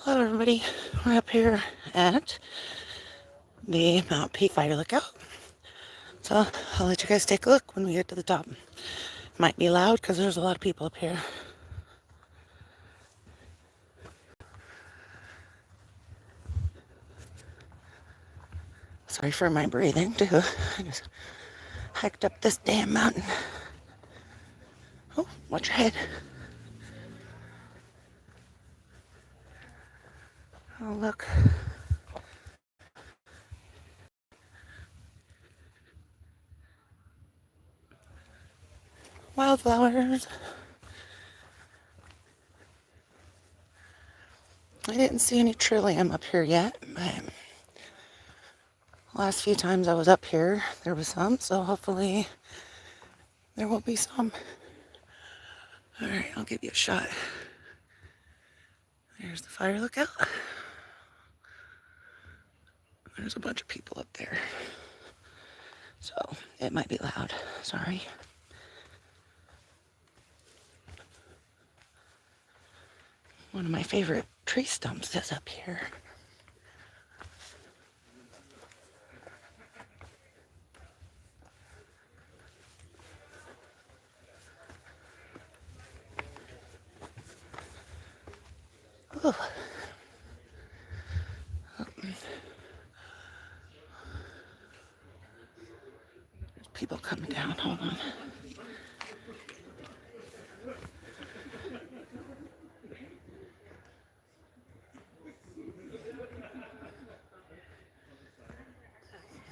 Hello everybody, we're up here at the Mount Peak Fire Lookout. So I'll let you guys take a look when we get to the top. Might be loud because there's a lot of people up here. Sorry for my breathing too. I just hiked up this damn mountain. Oh, watch your head. Oh look. Wildflowers. I didn't see any trillium up here yet, but last few times I was up here, there was some, so hopefully there will be some. Alright, I'll give you a shot. There's the fire lookout. There's a bunch of people up there. So it might be loud. Sorry. One of my favorite tree stumps is up here. Ooh. There's people coming down. Hold on.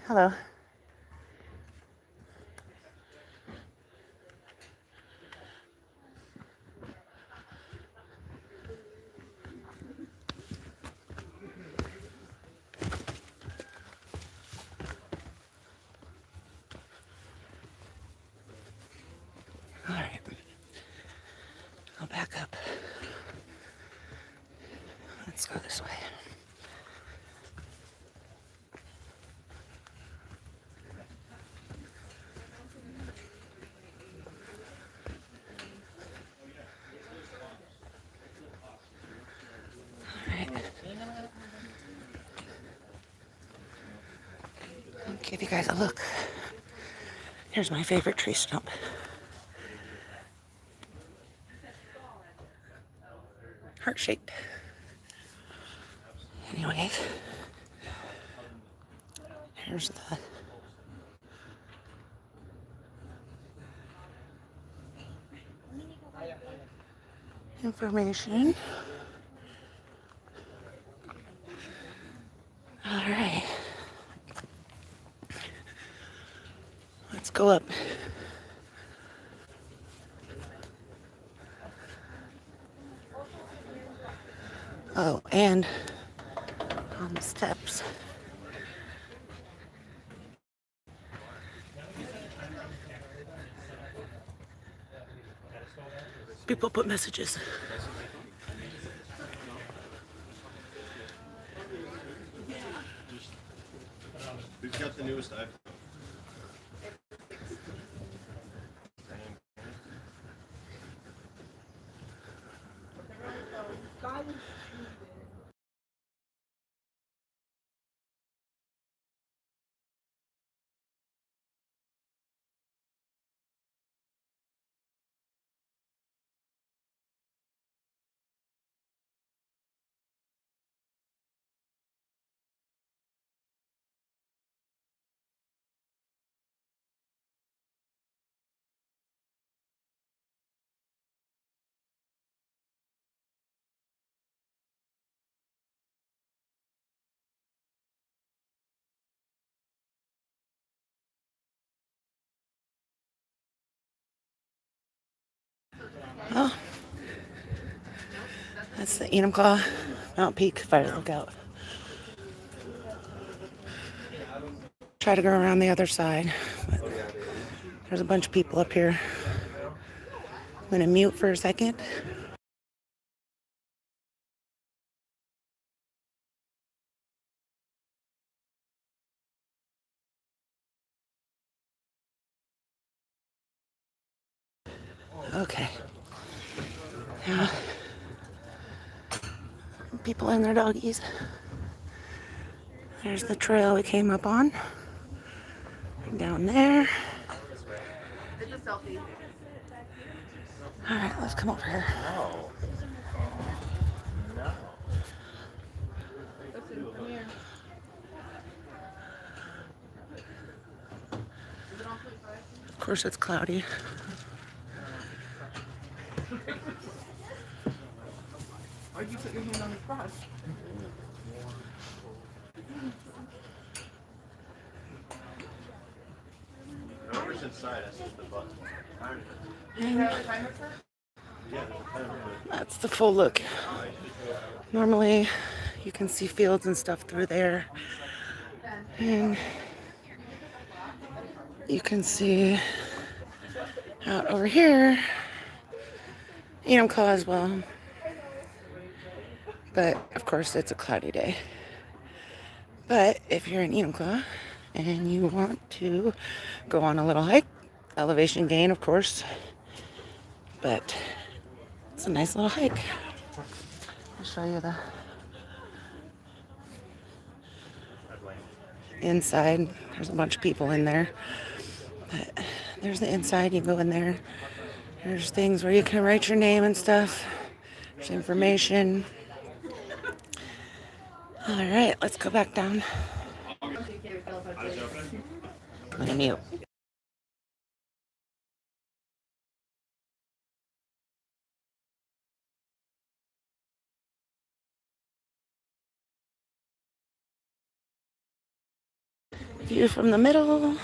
Hello. All right. I'll back up. Let's go this way. All right. I'll give you guys a look. Here's my favorite tree stump. Heart-shaped. Anyways, here's the information. All right. Let's go up. Oh, and on the steps. People put messages. Who's got the newest iPhone? Oh, that's the Enumclaw Mount Peak Fire Lookout. Try to go around the other side, but there's a bunch of people up here. I'm gonna mute for a second. Okay. Now, People and their doggies. There's the trail we came up on. Down there. It's a selfie. Alright, let's come over here. No. No. Listen, come here. Is it on 45? Of course, it's cloudy. Or you put your hand on the cross. Whoever's inside has to hit the button. Is that a timer for? Yeah, there's a timer. That's the full look. Normally, you can see fields and stuff through there. And you can see out over here, Enumclaw as well. But, of course, it's a cloudy day. But if you're in Enumclaw and you want to go on a little hike, elevation gain, of course, but it's a nice little hike. I'll show you the inside. There's a bunch of people in there, but there's the inside. You go in there. There's things where you can write your name and stuff. There's information. All right, let's go back down. I'm gonna mute. View from the middle.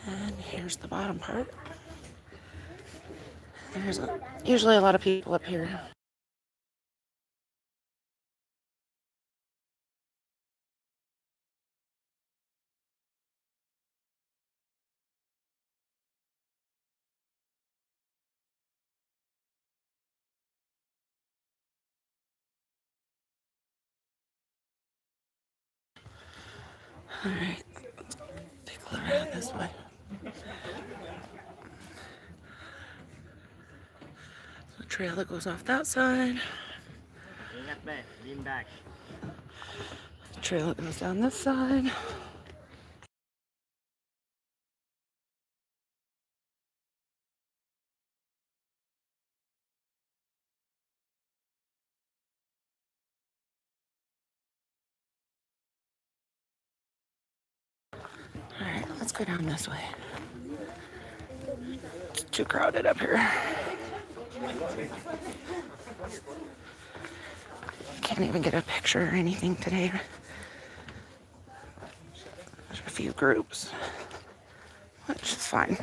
And here's the bottom part. There's usually a lot of people up here. All right, let's take a look around this way. The trail that goes off that side. Lean back. The trail that goes down this side. All right, let's go down this way. It's too crowded up here. Can't even get a picture or anything today. There's a few groups, which is fine.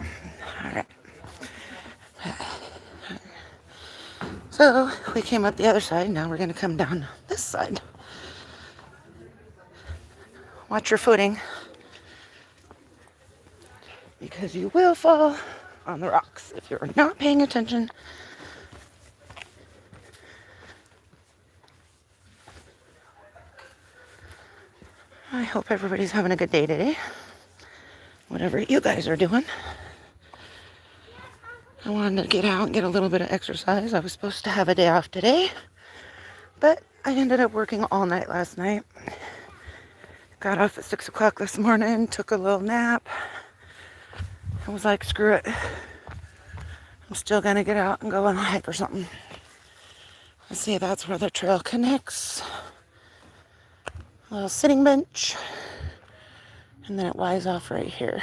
All right. So we came up the other side. Now we're going to come down this side. Watch your footing, because you will fall on the rocks if you're not paying attention. I hope everybody's having a good day today, whatever you guys are doing. I wanted to get out and get a little bit of exercise. I was supposed to have a day off today, but I ended up working all night last night. Got off at 6 o'clock this morning, took a little nap. I was like, screw it. I'm still gonna get out and go on a hike or something. Let's see, that's where the trail connects. A little sitting bench. And then it lies off right here.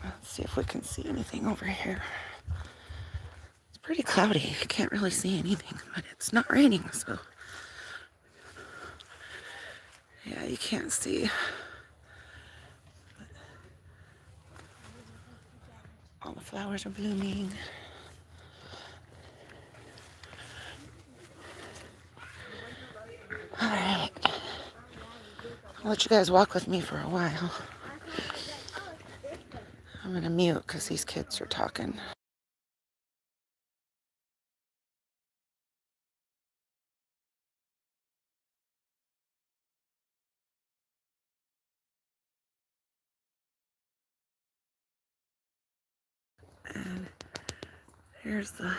Let's see if we can see anything over here. It's pretty cloudy. You can't really see anything, but it's not raining, so. Yeah, you can't see. All the flowers are blooming. All right. I'll let you guys walk with me for a while. I'm gonna mute because these kids are talking. Here's the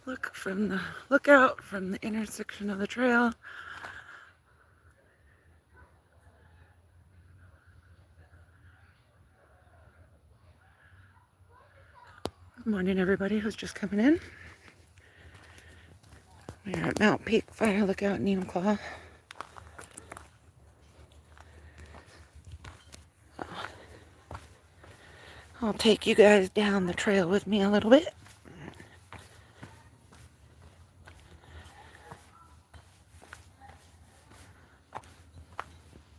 lookout from the intersection of the trail. Good morning, everybody who's just coming in. We're at Mount Peak Fire Lookout in Enumclaw. I'll take you guys down the trail with me a little bit.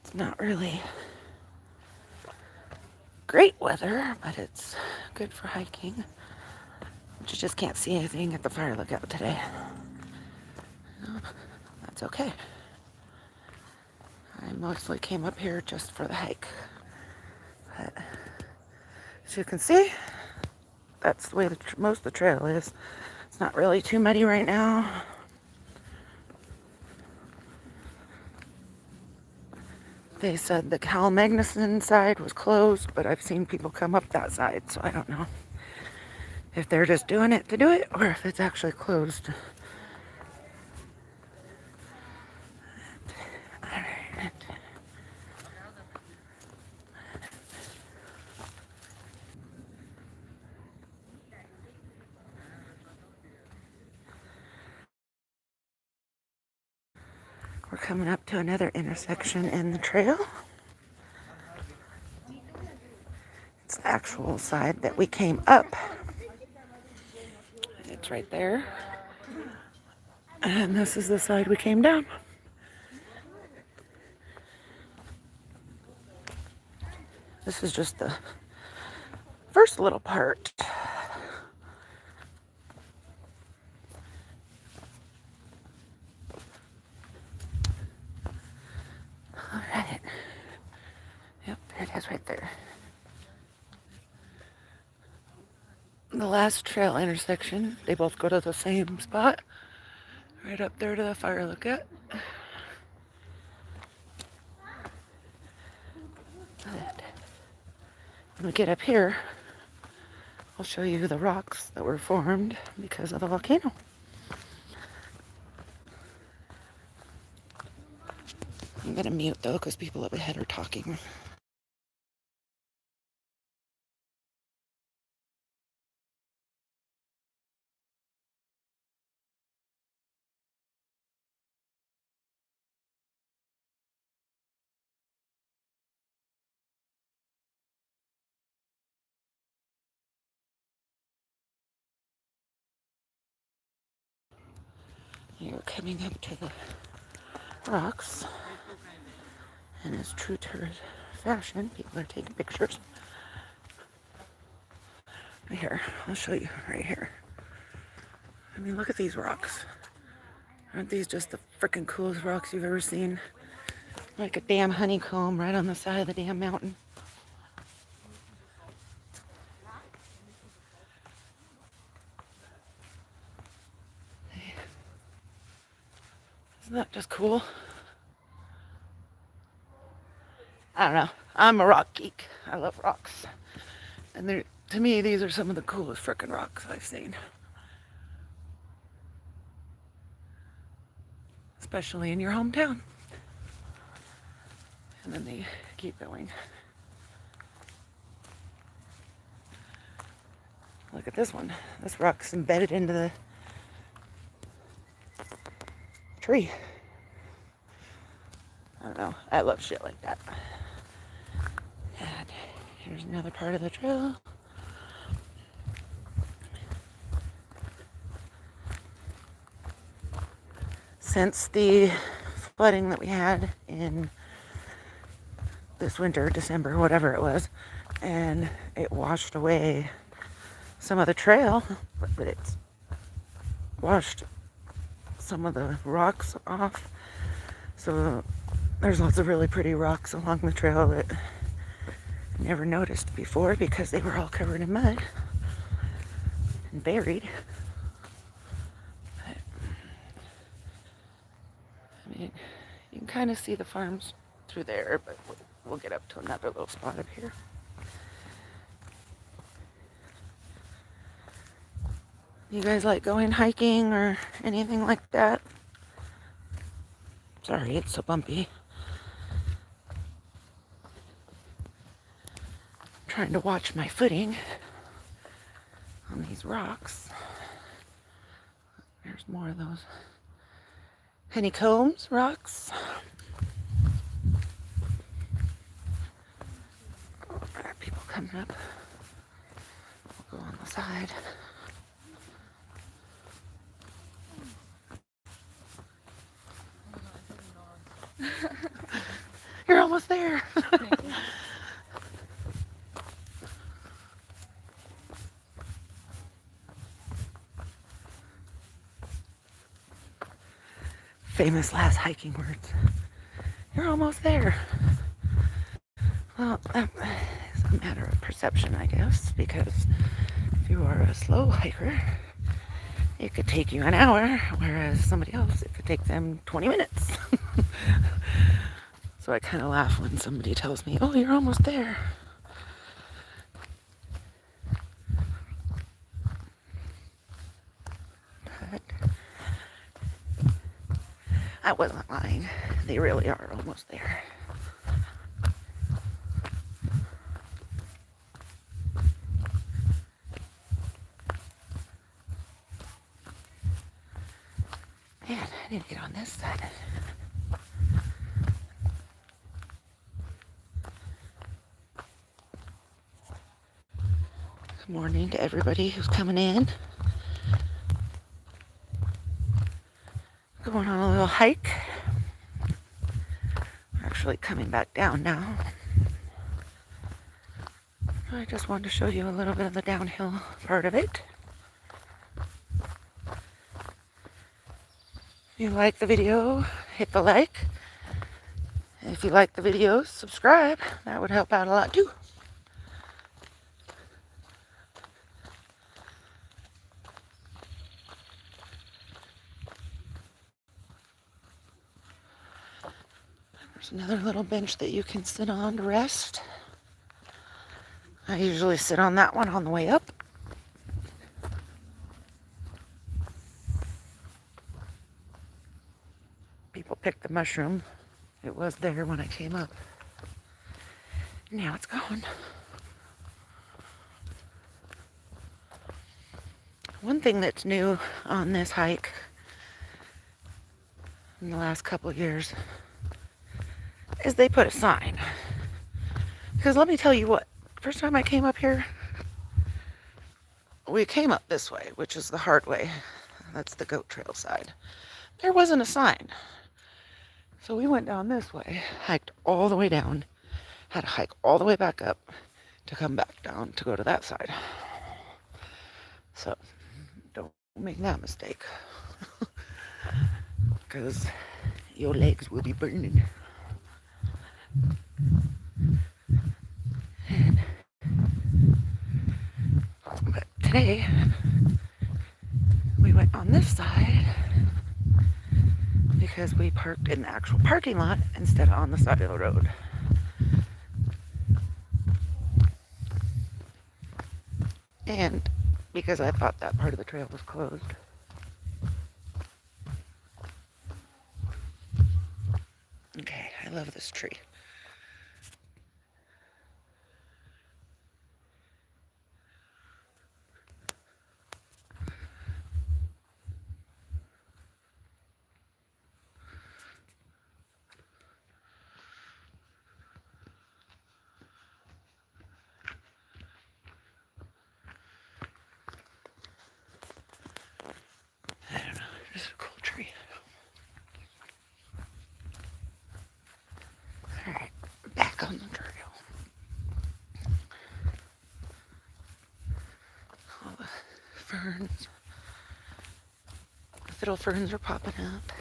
It's not really great weather, but it's good for hiking. But you just can't see anything at the fire lookout today. No, that's okay. I mostly came up here just for the hike. But as you can see, that's the way most of the trail is. It's not really too muddy right now. They said the Cal Magnuson side was closed, but I've seen people come up that side, so I don't know if they're just doing it to do it or if it's actually closed. Alright. We're coming up to another intersection in the trail. It's the actual side that we came up. It's right there. And this is the side we came down. This is just the first little part. All right. Yep, there it is right there. The last trail intersection, they both go to the same spot. Right up there to the fire lookout. When we get up here, I'll show you the rocks that were formed because of the volcano. I'm gonna mute though because people up ahead are talking. You're coming up to the rocks, and as true tourist fashion, people are taking pictures. Right here, I'll show you right here. I mean, look at these rocks. Aren't these just the freaking coolest rocks you've ever seen? Like a damn honeycomb right on the side of the damn mountain. Isn't that just cool? I don't know. I'm a rock geek. I love rocks. And to me, these are some of the coolest frickin' rocks I've seen. Especially in your hometown. And then they keep going. Look at this one. This rock's embedded into the tree. I don't know. I love shit like that. And here's another part of the trail. Since the flooding that we had in this winter, December, whatever it was, and it washed away some of the trail, but it's washed some of the rocks off. So there's lots of really pretty rocks along the trail that I never noticed before because they were all covered in mud and buried. But, I mean, you can kind of see the farms through there, but we'll get up to another little spot up here. You guys like going hiking or anything like that? Sorry, it's so bumpy. I'm trying to watch my footing on these rocks. There's more of those honeycombs rocks. There are people coming up. We'll go on the side. You're almost there. Famous last hiking words. You're almost there. Well, that is a matter of perception, I guess, because if you are a slow hiker, it could take you an hour, whereas somebody else, it could take them 20 minutes. So I kind of laugh when somebody tells me, oh, you're almost there. But I wasn't lying. They really are almost there. Man, I need to get on this side. Good morning to everybody who's coming in. Going on a little hike. We're actually coming back down now. I just wanted to show you a little bit of the downhill part of it. If you like the video, hit the like. If you like the video, subscribe. That would help out a lot too. There's another little bench that you can sit on to rest. I usually sit on that one on the way up. People picked the mushroom. It was there when I came up. Now it's gone. One thing that's new on this hike in the last couple of years is they put a sign. Because let me tell you what, first time I came up here, we came up this way, which is the hard way. That's the goat trail side. There wasn't a sign. So we went down this way, hiked all the way down, had to hike all the way back up to come back down to go to that side. So don't make that mistake. Because your legs will be burning. But today, we went on this side because we parked in the actual parking lot instead of on the side of the road. And because I thought that part of the trail was closed. Okay, I love this tree. I don't know, this is a cool tree. Alright, back on the trail. All the ferns. The fiddle ferns are popping up.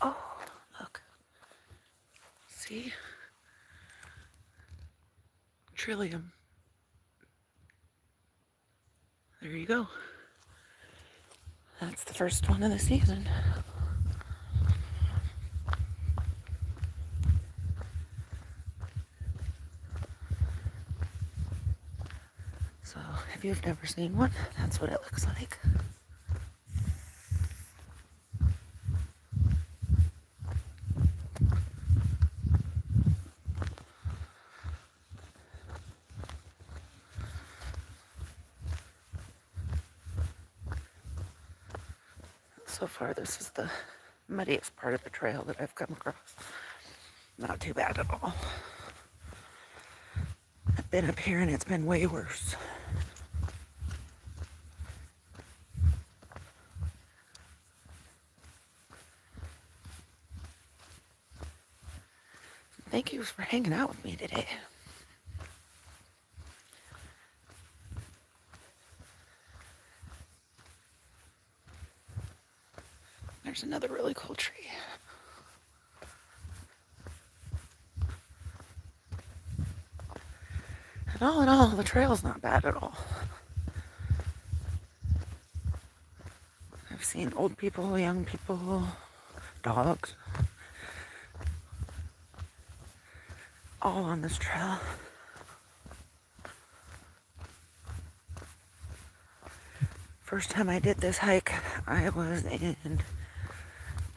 Oh, look. See? Trillium. There you go. That's the first one of the season. So If you've never seen one, that's what it looks like. So far, this is the muddiest part of the trail that I've come across. Not too bad at all. I've been up here and it's been way worse. Thank you for hanging out with me today. There's another really cool tree. And all in all, the trail's not bad at all. I've seen old people, young people, dogs, all on this trail. First time I did this hike, I was in,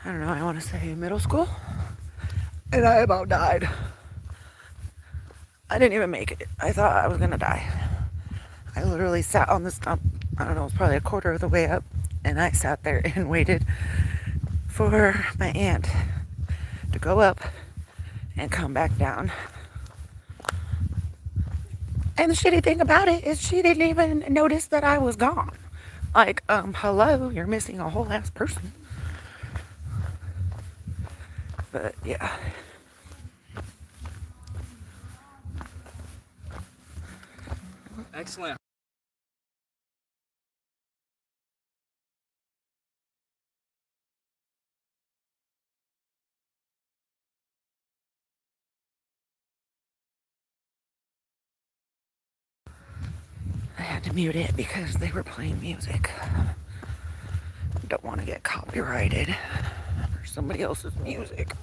I don't know, I want to say middle school, and I about died. I didn't even make it. I thought I was gonna die. I literally sat on the stump, I don't know, it was probably a quarter of the way up, and I sat there and waited for my aunt to go up and come back down. And the shitty thing about it is she didn't even notice that I was gone. Like, hello, you're missing a whole ass person. But yeah. Excellent. I had to mute it because they were playing music. Don't want to get copyrighted for somebody else's music.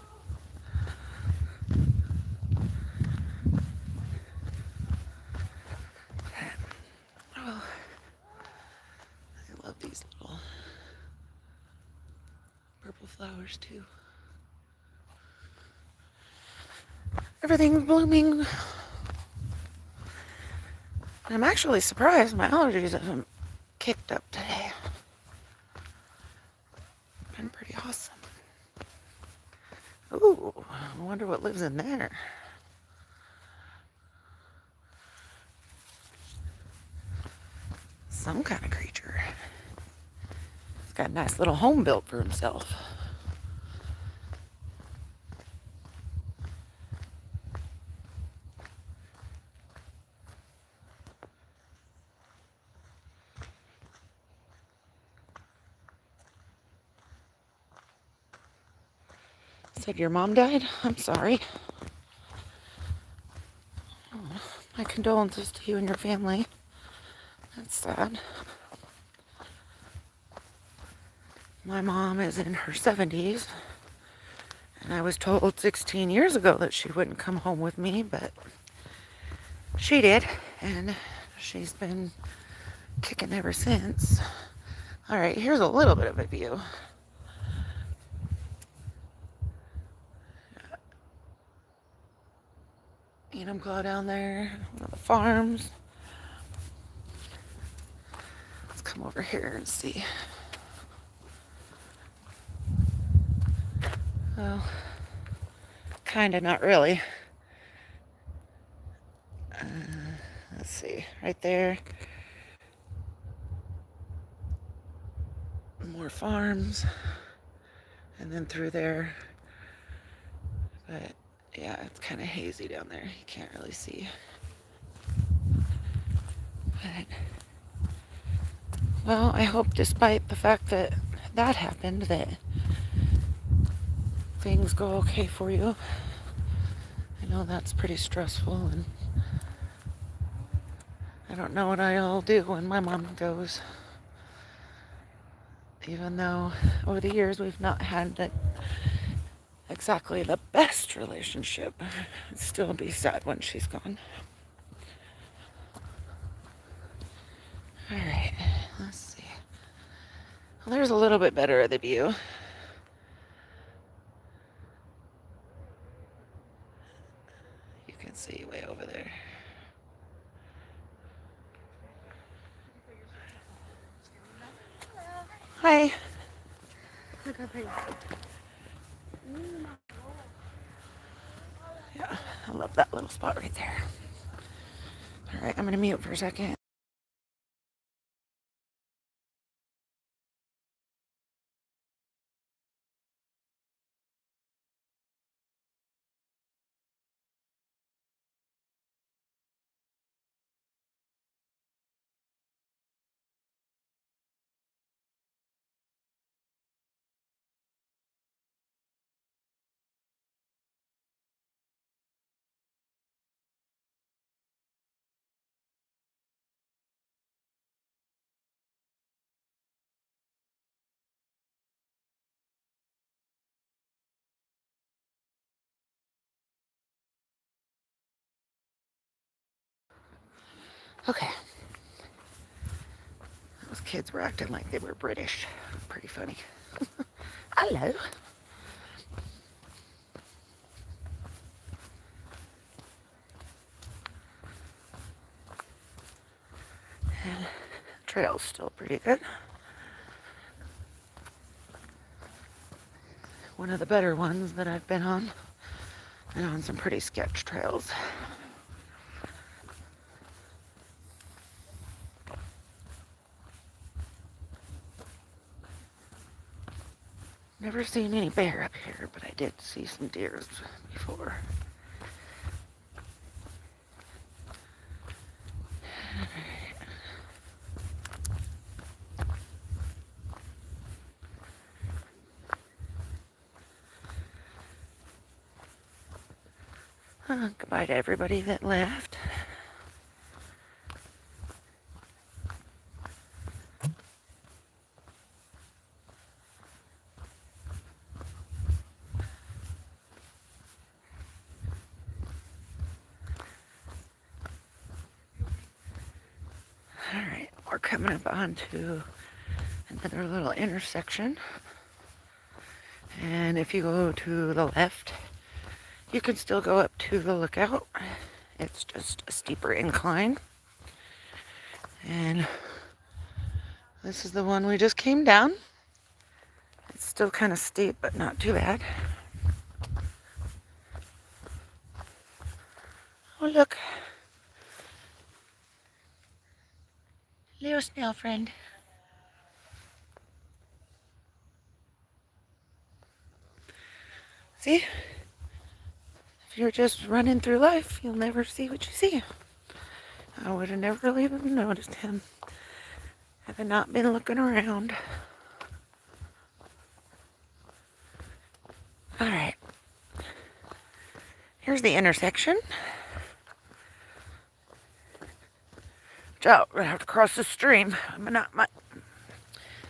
Oh, I love these little purple flowers too. Everything's blooming. I'm actually surprised my allergies haven't kicked up today. Been pretty awesome. Ooh, I wonder what lives in there. Some kind of creature. He's got a nice little home built for himself. Said your mom died? I'm sorry. Oh, my condolences to you and your family. That's sad. My mom is in her 70s, and I was told 16 years ago that she wouldn't come home with me, but she did, and she's been kicking ever since. All right, here's a little bit of a view. Enumclaw down there, one of the farms. Let's come over here and see. Well, kinda, not really. Let's see, right there. More farms, and then through there. But yeah, it's kind of hazy down there. You can't really see. But, well, I hope despite the fact that that happened, that things go okay for you. I know that's pretty stressful, and I don't know what I'll do when my mom goes. Even though over the years we've not had exactly the best relationship, I'd still be sad when she's gone. Well, there's a little bit better of the view. You can see way over there. Hi. Look how pretty. Yeah, I love that little spot right there. All right, I'm gonna mute for a second. Okay. Those kids were acting like they were British. Pretty funny. Hello. And trail's still pretty good. One of the better ones that I've been on. And on some pretty sketch trails. Never seen any bear up here, but I did see some deer before. Goodbye to everybody that left. Alright, we're coming up onto another little intersection. And if you go to the left, you can still go up to the lookout. It's just a steeper incline. And this is the one we just came down. It's still kind of steep, but not too bad. Oh, look. Little snail friend. See? If you're just running through life, you'll never see what you see. I would have never even noticed him had I not been looking around. Alright. Here's the intersection. Watch out, we're gonna have to cross the stream.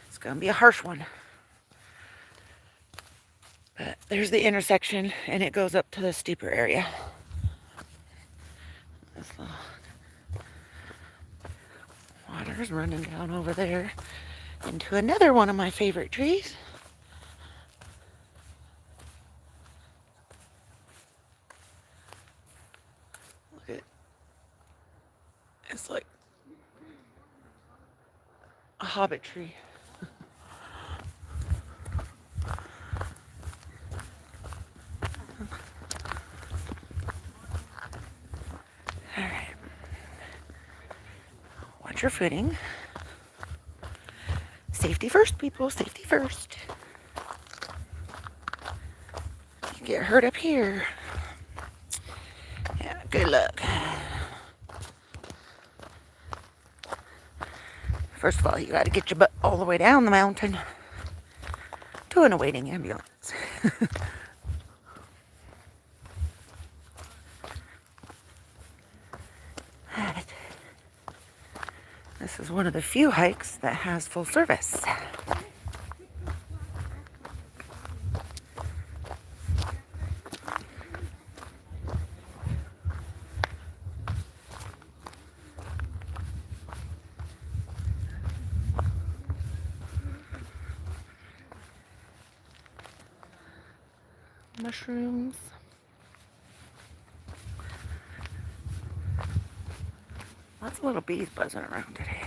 It's gonna be a harsh one. But there's the intersection, and it goes up to the steeper area. This little water's running down over there into another one of my favorite trees. Look at, it's like a hobbit tree. Alright. Watch your footing. Safety first, people. Safety first. You get hurt up here. Yeah, good luck. First of all, you gotta get your butt all the way down the mountain to an awaiting ambulance. This is one of the few hikes that has full service. mushrooms. Lots of little bees buzzing around today.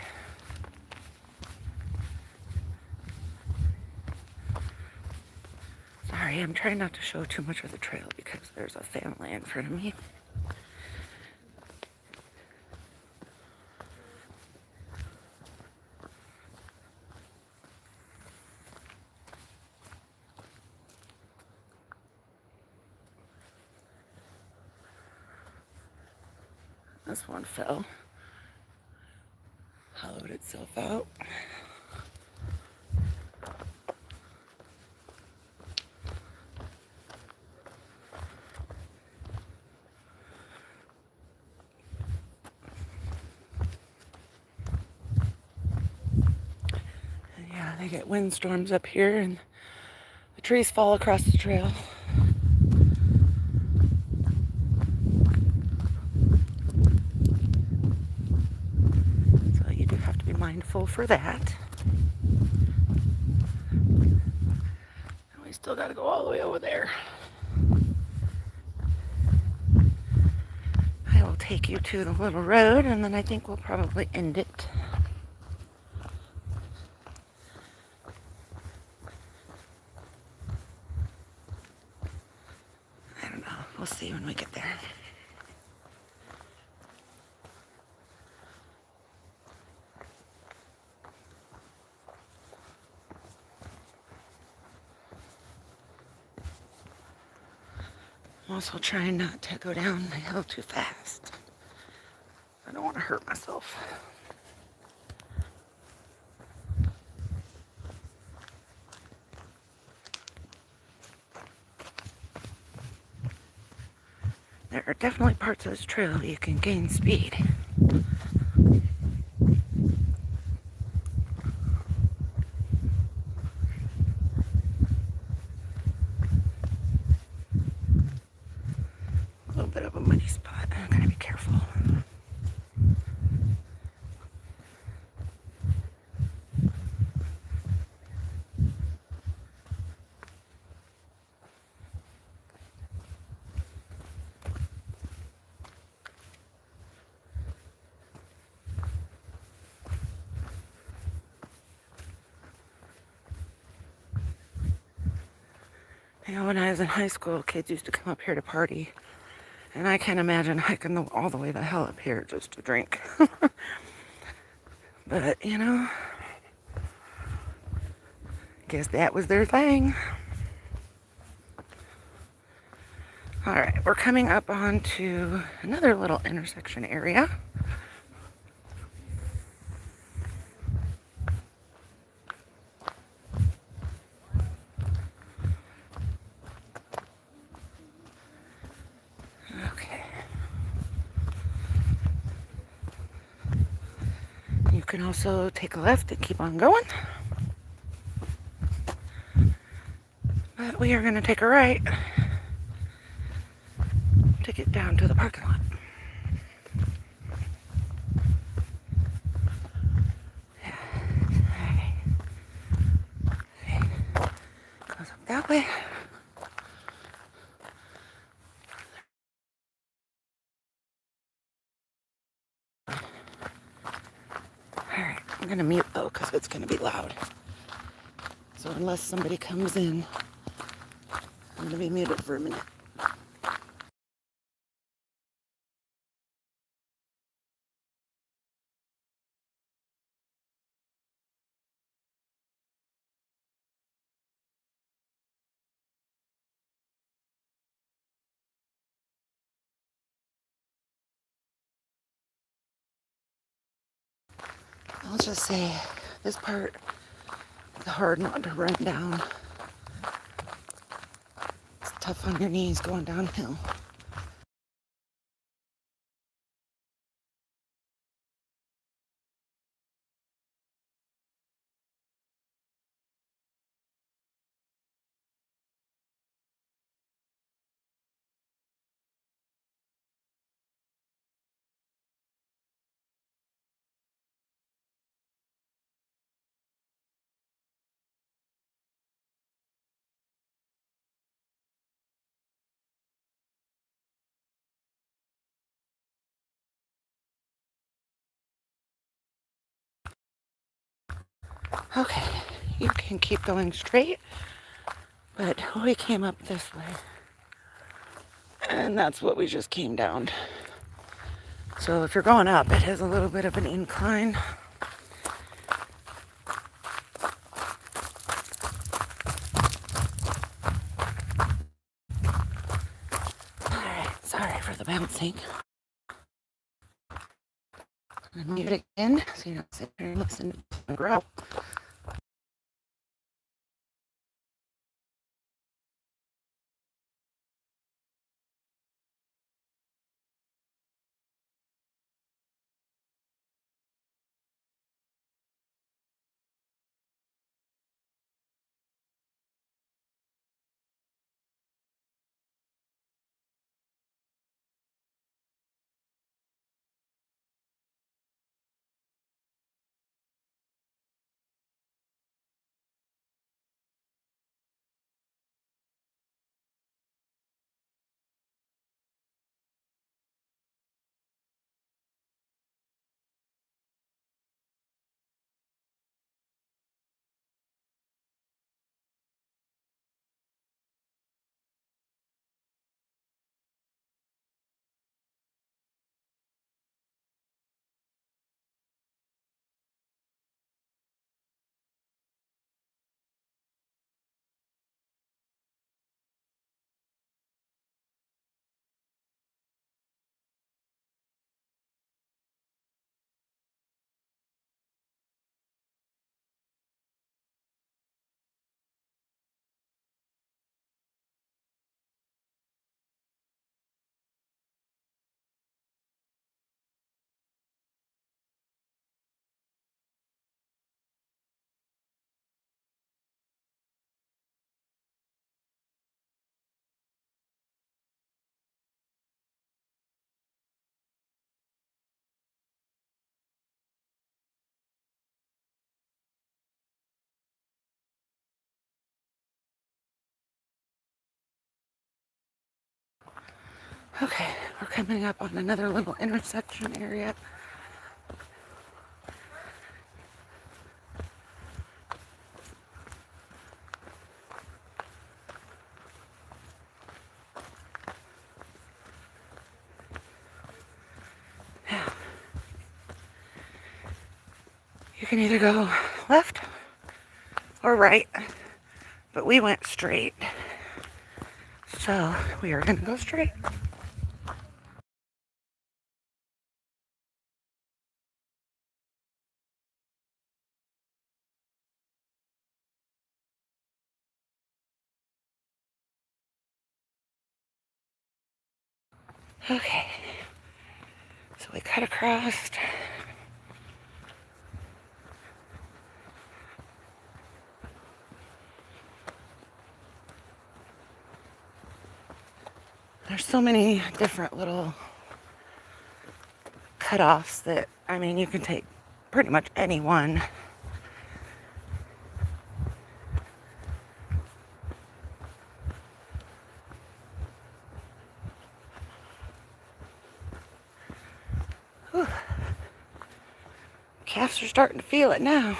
Sorry, I'm trying not to show too much of the trail because there's a family in front of me. This one fell, hollowed itself out. And yeah, they get windstorms up here and the trees fall across the trail. So you do have to be mindful for that. And we still got to go all the way over there. I will take you to the little road and then I think we'll probably end it. I don't know. We'll see when we get there. I'm also trying not to go down the hill too fast. I don't want to hurt myself. There are definitely parts of this trail where you can gain speed. A little bit of a muddy spot. I gotta be careful. You know, when I was in high school, kids used to come up here to party. And I can't imagine hiking all the way the hell up here just to drink. But, you know, guess that was their thing. Alright, we're coming up onto another little intersection area. Okay. You can also take a left and keep on going. But we are going to take a right to get down to the parking lot. Yeah. Okay. Okay. Goes up that way. Alright, I'm going to mute though because it's going to be loud. So unless somebody comes in, I'm going to be muted for a minute. I'll just say this part is hard not to run down. It's tough on your knees going downhill. Okay, you can keep going straight, but we came up this way. And that's what we just came down. So if you're going up, it has a little bit of an incline. Alright, sorry for the bouncing. I'm gonna mute it again so you don't sit there and listen to the growl. Okay, we're coming up on another little intersection area. You can either go left or right, but we went straight. So we are gonna go straight. Okay, so we cut across. There's so many different little cutoffs that, I mean, you can take pretty much any one. Whew. Calves are starting to feel it now.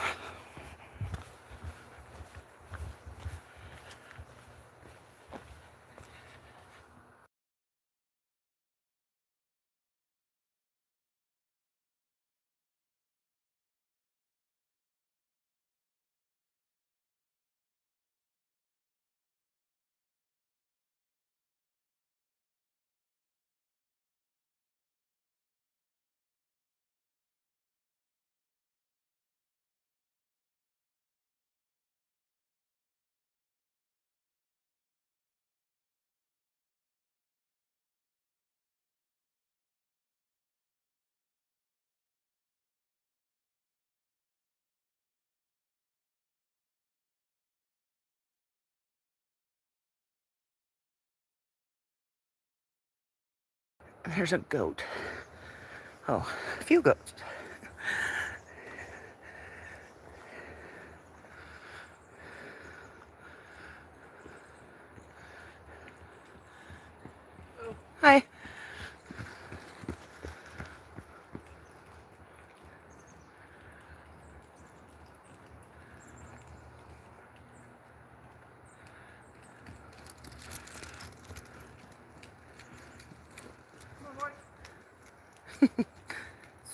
There's a goat. Oh, a few goats. Hi.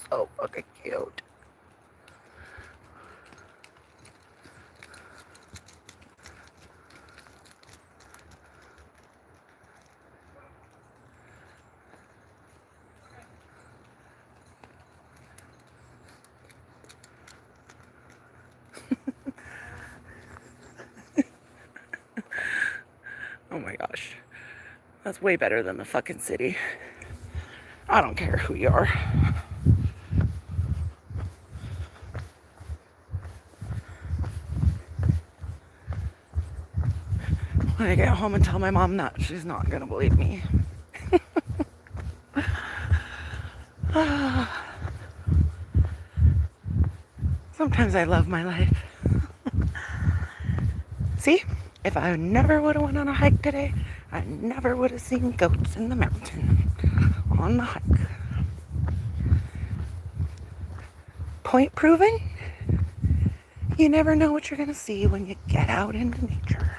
So fucking cute. Oh my gosh. That's way better than the fucking city. I don't care who you are. When I get home and tell my mom that, she's not gonna believe me. Sometimes I love my life. See, if I never would have went on a hike today, I never would have seen goats in the mountain on the hike. Point proven, you never know what you're gonna see when you get out into nature.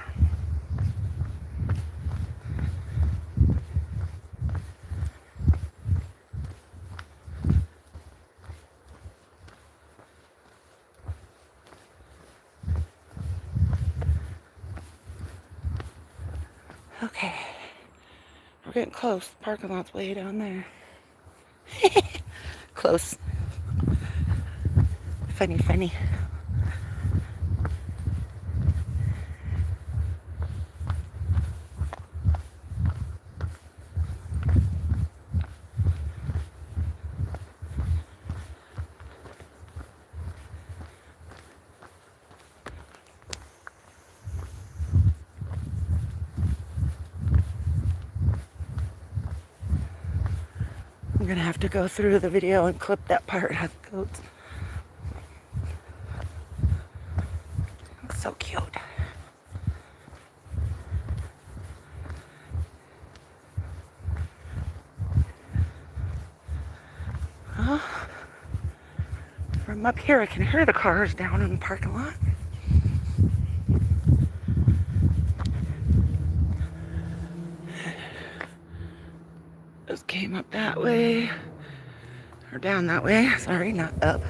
Okay, we're getting close. The parking lot's way down there. Close. Funny, funny. I'm gonna have to go through the video and clip that part of the goats. So cute. Well, from up here I can hear the cars down in the parking lot. Just came up that way. Or down that way. Sorry, not up.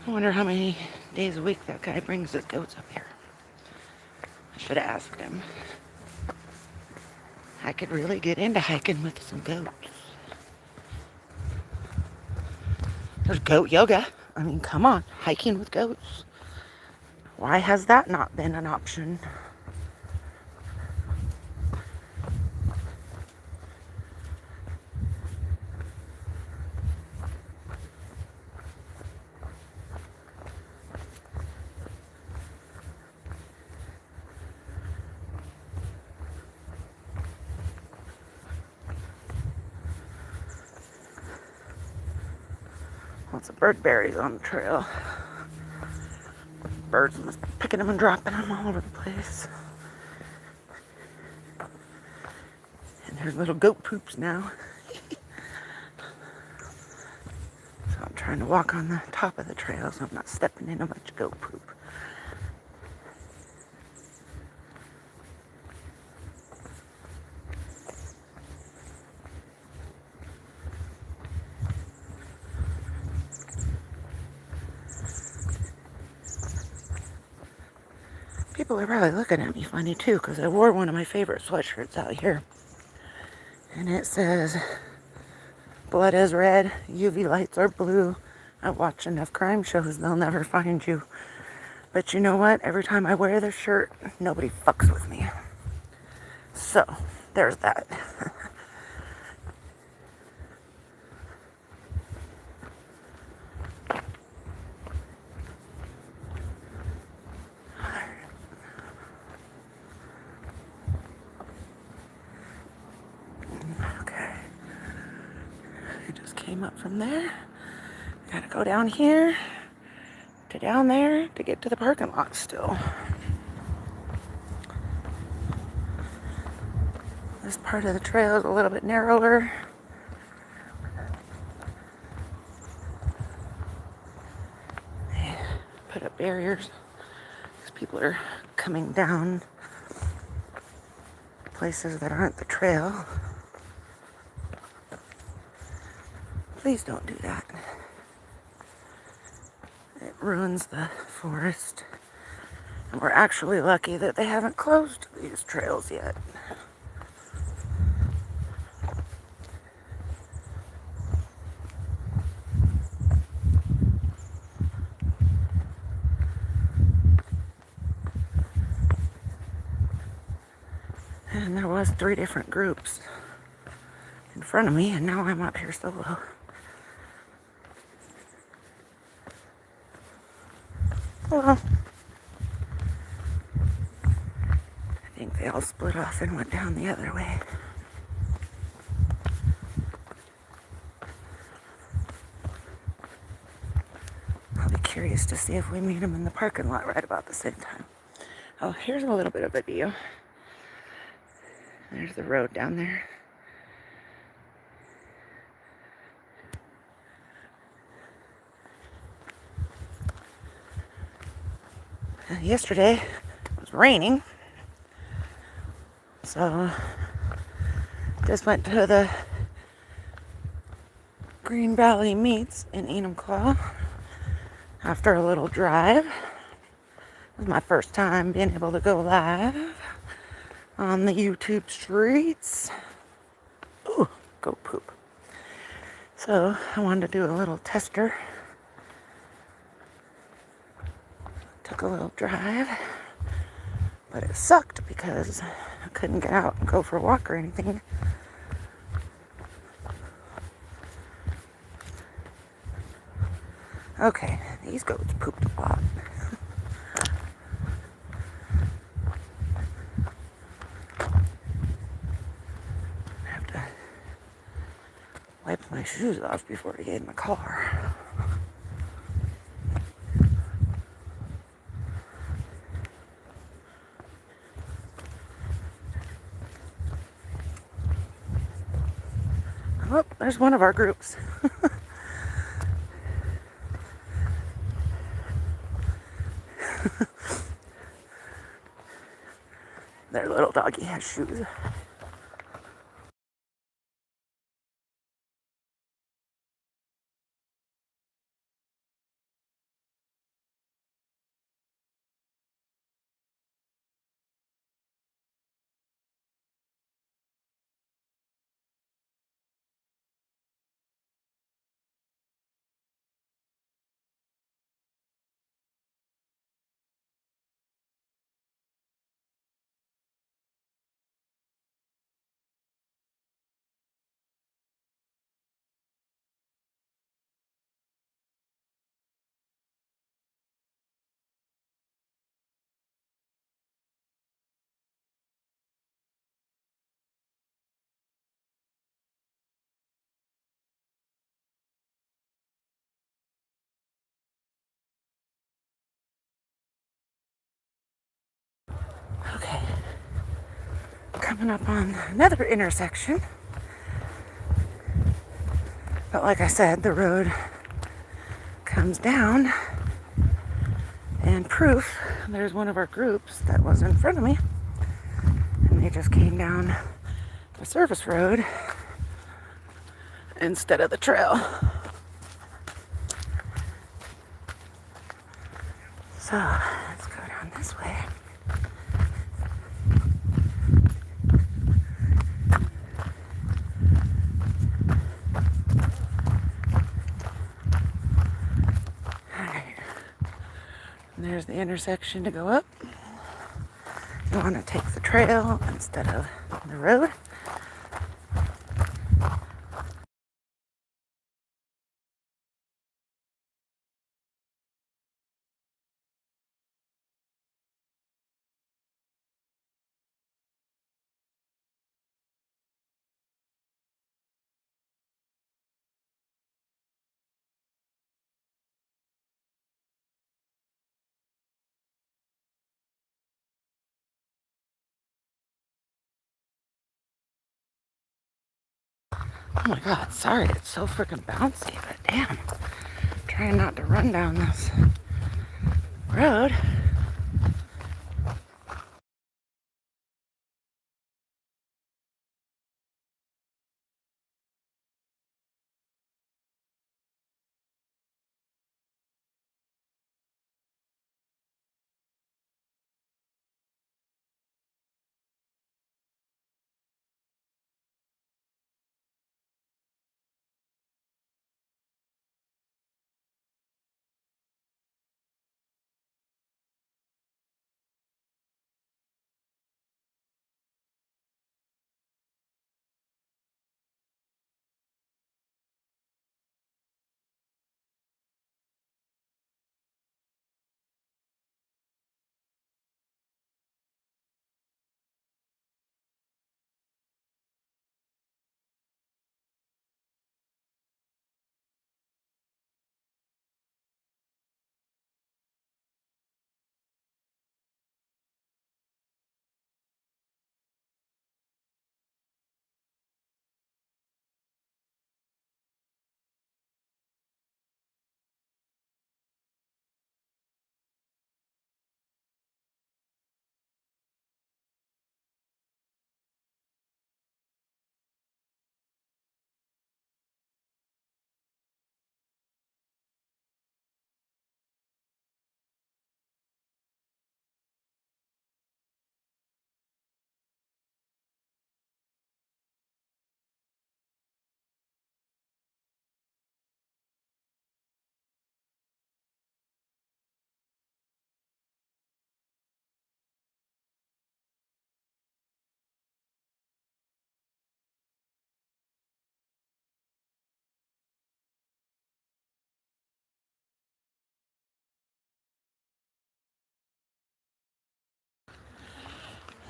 I wonder how many days a week that guy brings his goats up here. I should have asked him. I could really get into hiking with some goats. There's goat yoga. I mean, come on, hiking with goats. Why has that not been an option? Lots of bird berries on the trail. Birds just picking them and dropping them all over the place. And there's little goat poops now. So I'm trying to walk on the top of the trail so I'm not stepping in a bunch of goat poop. People are probably looking at me funny too because I wore one of my favorite sweatshirts out here. And it says, blood is red, UV lights are blue. I watch enough crime shows, they'll never find you. But you know what? Every time I wear this shirt, nobody fucks with me. So, there's that. Okay. I just came up from there. Gotta go down here to down there to get to the parking lot still. part of the trail is a little bit narrower. They put up barriers because people are coming down places that aren't the trail. Please don't do that. It ruins the forest. And we're actually lucky that they haven't closed these trails yet. And there was 3 different groups in front of me, and now I'm up here solo. Well, I think they all split off and went down the other way. I'll be curious to see if we meet them in the parking lot right about the same time. Oh, here's a little bit of a view. There's the road down there. Yesterday it was raining, so just went to the Green Valley Meats in Enumclaw after a little drive. It was my first time being able to go live on the YouTube streets. Ooh, go poop. So I wanted to do a little tester. Took a little drive, but it sucked because I couldn't get out and go for a walk or anything. Okay, these goats pooped a lot. I have to wipe my shoes off before I get in the car. Oh, there's one of our groups. Their little doggy has shoes. Okay, coming up on another intersection. But like I said, the road comes down, and proof, there's one of our groups that was in front of me, and they just came down the service road instead of the trail. So let's go down this way. Alright. There's the intersection to go up. You want to take the trail instead of the road. Oh my god, sorry, it's so freaking bouncy, but damn. Trying not to run down this road.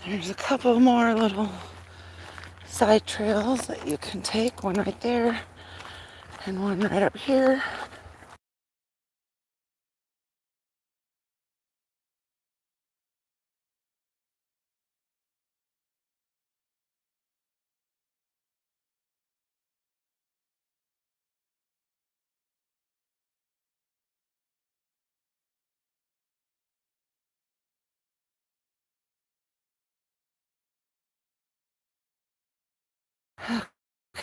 There's a couple more little side trails that you can take. One right there and one right up here.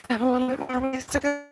Have a little bit more ways to go.